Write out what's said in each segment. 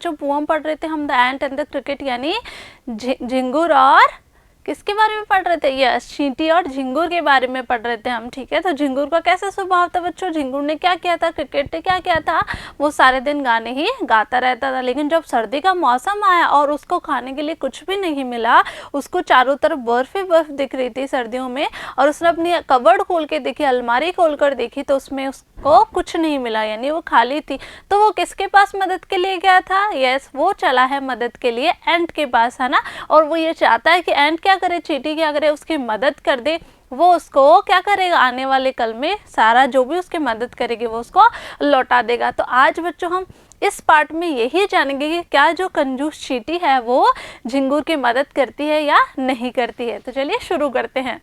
जो पोएम पढ़ रहे थे हम, the ant and the cricket, यानी झिंगुर और किसके बारे में पढ़ रहे थे? यस, चींटी और झिंगुर के बारे में पढ़ रहे थे हम, ठीक है। तो झिंगुर का कैसा स्वभाव था बच्चों? झिंगुर ने क्या किया था? क्रिकेट ने क्या किया था? वो सारे दिन गाने ही गाता रहता था। लेकिन जब सर्दी का मौसम आया और उसको खाने के लिए कुछ भी नहीं मिला, उसको चारों तरफ बर्फ ही बर्फ दिख रही थी सर्दियों में, और उसने अपनी कबर्ड खोल के देखी, अलमारी खोल कर देखी, तो उसमें उसको कुछ नहीं मिला, यानी वो खाली थी। तो वो किसके पास मदद के लिए गया था? यस, वो चला है मदद के लिए एंट के पास, है ना। और वो ये चाहता है कि एंट क्या करे, चींटी क्या करे, उसकी मदद कर दे। वो उसको क्या करेगा, आने वाले कल में सारा जो भी उसकी मदद करेगी वो उसको लौटा देगा। तो आज बच्चों हम इस पार्ट में यही जानेंगे कि क्या जो कंजूस चींटी है वो झिंगुर की मदद करती है या नहीं करती है। तो चलिए शुरू करते हैं।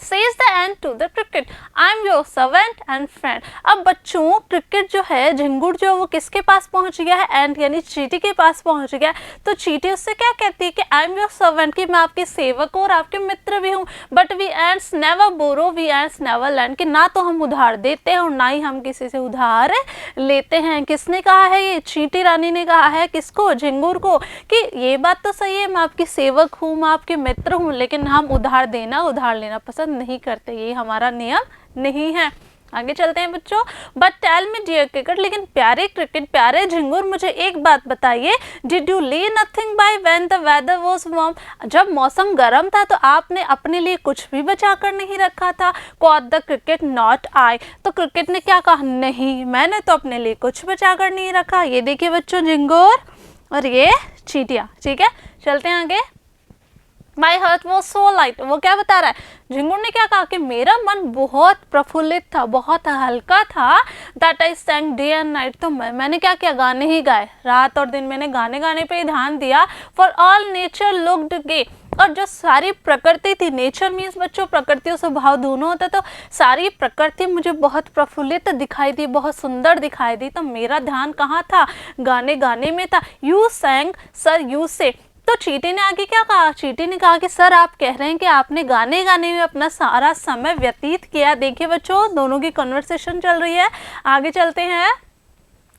Says the ant to the cricket, I'm your servant and friend। अब बच्चों क्रिकेट जो है, झिंगुर जो वो किसके पास पहुंच गया है? एंट यानी चींटी के पास पहुंच गया। तो चींटी उससे क्या कहती है कि I'm your servant, कि मैं आपके सेवक और आपके मित्र भी हूँ। But we ants never borrow, we ants never lend, कि ना तो हम उधार देते हैं और ना ही हम किसी से उधार लेते हैं। किसने कहा है ये? चींटी रानी ने कहा है। किसको? झिंगुर को। कि ये बात तो सही है, मैं आपकी सेवक हूँ, मैं आपके मित्र हूँ, लेकिन हम उधार देना उधार लेना पसंद नहीं करते, ये हमारा नियम नहीं है। आगे चलते हैं बच्चों। But tell me dear cricket, लेकिन प्यारे क्रिकेट, प्यारे झिंगुर, मुझे एक बात बताइए, did you lay nothing by when the weather was warm, जब मौसम गर्म था तो आपने अपने लिए कुछ भी बचा कर नहीं रखा था? Caught the cricket, not I, तो क्रिकेट ने क्या कहा? नहीं, मैंने तो अपने लिए कुछ बचा कर नहीं रखा। ये देखिए बच्चों झिंगुर और ये चींटियाँ, ठीक है। चलते हैं आगे। My heart was so light, वो क्या बता रहा है? झिंगुर ने क्या कहा कि मेरा मन बहुत प्रफुल्लित था, बहुत हल्का था। That I सैंग day and night, तो मैंने क्या किया? गाने ही गाए, रात और दिन मैंने गाने गाने पे ही ध्यान दिया। फॉर ऑल नेचर लुक्ड गे, और जो सारी प्रकृति थी, नेचर मीन्स बच्चों प्रकृति और स्वभाव दोनों होता, तो सारी प्रकृति मुझे बहुत प्रफुल्लित दिखाई दी, बहुत सुंदर दिखाई दी। तो मेरा ध्यान कहाँ था? गाने गाने में था। यू सैंग सर यू से, तो चींटी ने आगे क्या कहा? चींटी ने कहा कि सर आप कह रहे हैं कि आपने गाने गाने में अपना सारा समय व्यतीत किया। देखिए बच्चों दोनों की कन्वर्सेशन चल रही है। आगे चलते हैं।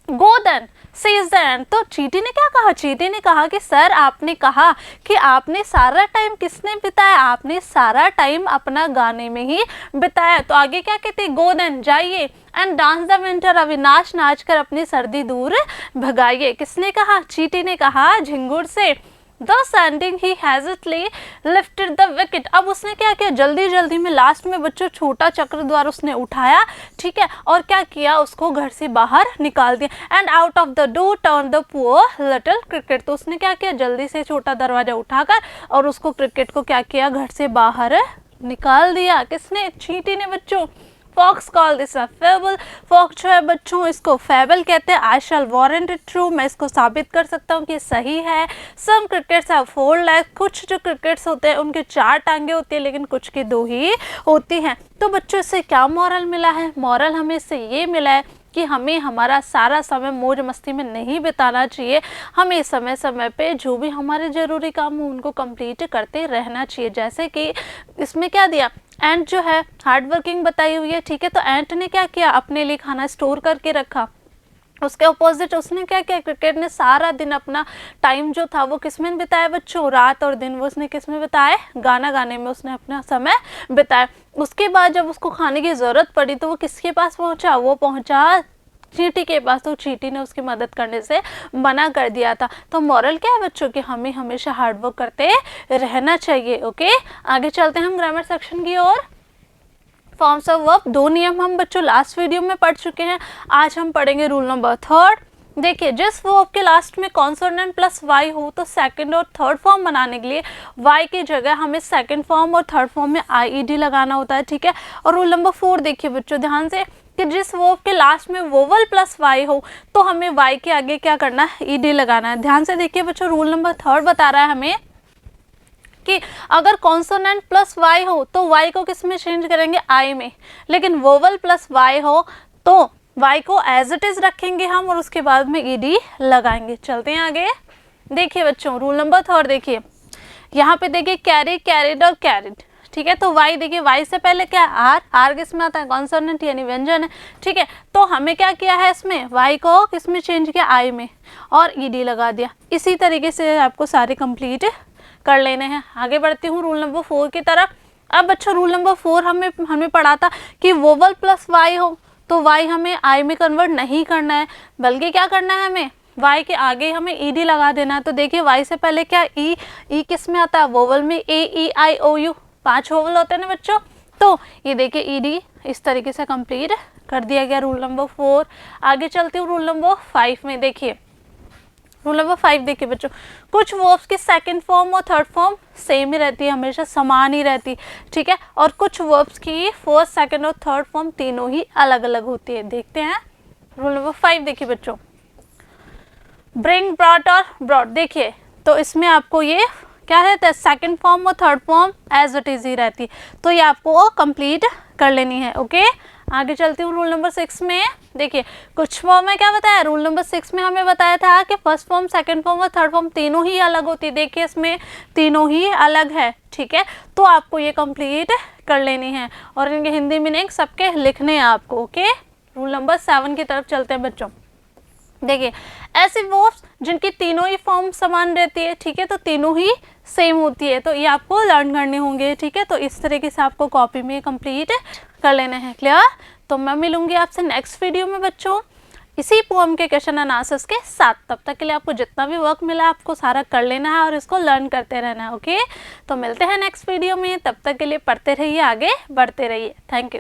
गो देन सेज द एंट, तो चींटी ने क्या कहा? चींटी ने कहा कि सर आपने कहा कि आपने सारा टाइम किसने बिताया? आपने सारा टाइम अपना गाने में ही बिताया। तो आगे क्या कहते? गो देन, जाइए, and dance the winter, Avinash नाच कर अपनी सर्दी दूर भगाइए। किसने कहा? चींटी ने कहा झिंगुर से। Thus ending he hastily lifted the wicket, अब उसने क्या किया? जल्दी जल्दी में लास्ट में बच्चों छोटा चक्र द्वारा उसने उठाया, ठीक है, और क्या किया? उसको घर से बाहर निकाल दिया। And out of the door turn the poor little cricket, तो उसने क्या किया? जल्दी से छोटा दरवाजा उठाकर और उसको क्रिकेट को क्या किया? घर से बाहर निकाल दिया। किसने? चींटी ने बच्चों। Fox call this a fable, fox जो है बच्चों इसको फेबल कहते हैं। I shall warrant it true, मैं इसको साबित कर सकता हूँ कि सही है। सम क्रिकेट्स हैव 4 legs, कुछ जो क्रिकेट्स होते हैं उनके 4 टांगे होती है, लेकिन कुछ की 2 ही होती हैं। तो बच्चों इससे क्या मॉरल मिला है? मॉरल हमें इससे ये मिला है कि हमें हमारा सारा समय मौज मस्ती में नहीं बिताना चाहिए। हमें समय समय पे जो भी हमारे ज़रूरी काम हो उनको कंप्लीट करते रहना चाहिए। जैसे कि इसमें क्या दिया? एंट जो है हार्ड वर्किंग बताई हुई है, ठीक है। तो एंट ने क्या किया? अपने लिए खाना स्टोर करके रखा। उसके अपोजिट उसने क्या किया? क्रिकेट ने सारा दिन अपना टाइम जो था वो किस में बिताया बच्चों? रात और दिन वो उसने किस में बिताया? गाना गाने में उसने अपना समय बिताया। उसके बाद जब उसको खाने की ज़रूरत पड़ी तो वो किसके पास पहुंचा? वो पहुंचा चींटी के पास। तो चींटी ने उसकी मदद करने से मना कर दिया था। तो मॉरल क्या है बच्चों कि हमें हमेशा हार्डवर्क करते रहना चाहिए। ओके, आगे चलते हैं हम ग्रामर सेक्शन की ओर। फॉर्म्स ऑफ वर्ब, 2 नियम हम बच्चों लास्ट वीडियो में पढ़ चुके हैं। आज हम पढ़ेंगे रूल नंबर 3। देखिए, जिस वर्ब के लास्ट में कॉन्सोनेंट प्लस वाई हो तो सेकंड और थर्ड फॉर्म बनाने के लिए वाई की जगह हमें सेकंड फॉर्म और थर्ड फॉर्म में आईईडी लगाना होता है, ठीक है। और रूल नंबर 4 देखिए बच्चों ध्यान से कि जिस वर्ब के लास्ट में वोवल प्लस वाई हो तो हमें वाई के आगे क्या करना है? ईडी लगाना है। ध्यान से देखिए बच्चों, रूल नंबर 3 बता रहा है हमें कि अगर कॉन्सोनेंट प्लस वाई हो तो वाई को किस में चेंज करेंगे? आई में। लेकिन वोवल प्लस वाई हो तो वाई को एज इट इज रखेंगे हम और उसके बाद में ईडी लगाएंगे। चलते हैं आगे। देखिए बच्चों रूल नंबर 3 देखिए, यहाँ पे देखिए कैरी, कैरिड और कैरिड, ठीक है। तो वाई देखिए, वाई से पहले क्या है, आर, आर किस में आता है, कॉन्सोनेंट यानी व्यंजन है, ठीक है। तो हमें क्या किया है इसमें, वाई को किस में चेंज किया, आई में, और ईडी लगा दिया। इसी तरीके से आपको सारे कंप्लीट कर लेने हैं। आगे बढ़ती हूँ रूल नंबर 4 की तरफ। अब बच्चों रूल नंबर 4 हमें पढ़ा था कि वोवल प्लस वाई हो तो वाई हमें आई में कन्वर्ट नहीं करना है, बल्कि क्या करना है, हमें वाई के आगे हमें ईडी लगा देना है। तो देखिए वाई से पहले क्या, ई किस में आता है, वोवल में, ए ई आई ओ यू, 5 वोवल होते हैं ना बच्चों। तो ये देखिए ईडी इस तरीके से कंप्लीट कर दिया गया रूल नंबर 4। आगे चलती हूँ रूल नंबर 5 में। देखिए रूल नंबर 5 देखिए बच्चों, कुछ वर्ब्स की सेकंड फॉर्म और थर्ड फॉर्म सेम ही रहती है, हमेशा समान ही रहती, ठीक है। और कुछ वर्ब्स की फर्स्ट, सेकंड और थर्ड फॉर्म तीनों ही अलग अलग होती है। देखते हैं रूल नंबर 5। देखिए बच्चों, ब्रिंग, ब्रॉट और ब्रॉट, देखिए तो इसमें आपको ये क्या रहता है, सेकंड फॉर्म और third form as it is ही रहती है, तो ये आपको कंप्लीट कर लेनी है, ओके। आगे चलती हूँ रूल नंबर 6 में। देखिए कुछ फॉर्म में क्या बताया, रूल नंबर 6 में हमें बताया था कि फर्स्ट फॉर्म, सेकंड फॉर्म और थर्ड फॉर्म तीनों ही अलग होती है। देखिए इसमें तीनों ही अलग है, ठीक है। तो आपको ये कंप्लीट कर लेनी है और इनके हिंदी मीनिंग सबके लिखने हैं आपको, ओके। रूल नंबर 7 की तरफ चलते हैं बच्चों। देखिए ऐसे वर्ब्स जिनकी तीनों ही फॉर्म समान रहती है, ठीक है, तो तीनों ही सेम होती है, तो ये आपको लर्न करने होंगे, ठीक है। तो इस तरीके से आपको कॉपी में कंप्लीट कर लेने हैं, क्लियर। तो मैं मिलूंगी आपसे नेक्स्ट वीडियो में बच्चों इसी पोएम के क्वेश्चन एंड आंसर्स के साथ। तब तक के लिए आपको जितना भी वर्क मिला आपको सारा कर लेना है और इसको लर्न करते रहना है, ओके। तो मिलते हैं नेक्स्ट वीडियो में, तब तक के लिए पढ़ते रहिए, आगे बढ़ते रहिए। Thank you.